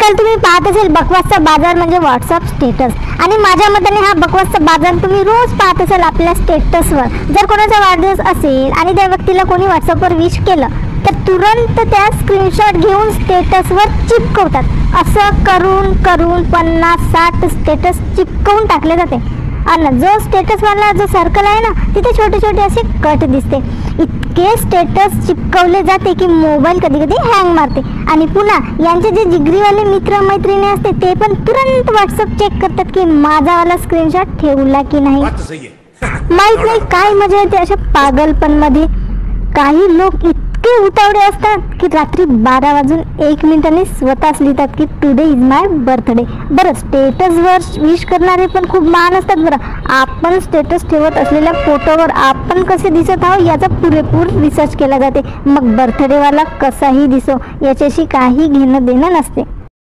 आजकाल तुम्ही पाहत असेल बकवासचा बाजार म्हणजे व्हॉट्सअप स्टेटस, आणि माझ्या मताने हा बकवासचा बाजार तुम्ही रोज पाहत असाल आपल्या स्टेटसवर. जर कोणाचा वाढदिवस असेल आणि त्या व्यक्तीला कोणी व्हॉट्सअपवर विश केलं तर तुरंत त्या स्क्रीनशॉट घेऊन स्टेटसवर चिपकवतात. असं करून करून 50-60 स्टेटस चिपकवून टाकले जाते. आणि जो स्टेटसवाला जो सर्कल आहे ना तिथे छोटे छोटे असे कट दिसते. इतके स्टेटस चिपकवले जाते की मोबाईल कधी कधी हँग मारते. आणि पुन्हा यांचे जे जिगरीवाले मित्र मैत्रिणी असते ते पण तुरंत व्हॉट्सअप चेक करतात की माझावाला स्क्रीनशॉट ठेवला की नाही. माहित नाही काय मजा येते अशा पागलपणमध्ये. काही लोक इतके उतावळे असतात की रात्री 12 वाजून 1 मिनिटांनी स्वतःच लिहितात की टुडे इज माय बर्थडे. बरं, स्टेटसवर विश करणारे पण खूप महान असतात. बरं, आपण स्टेटस ठेवत असलेल्या फोटोवर आपण कसे दिसत आहोत याचा पुरेपूर रिसर्च केला जाते. मग बर्थडेवाला कसाही दिसो याच्याशी काही घेणं देणं नसते.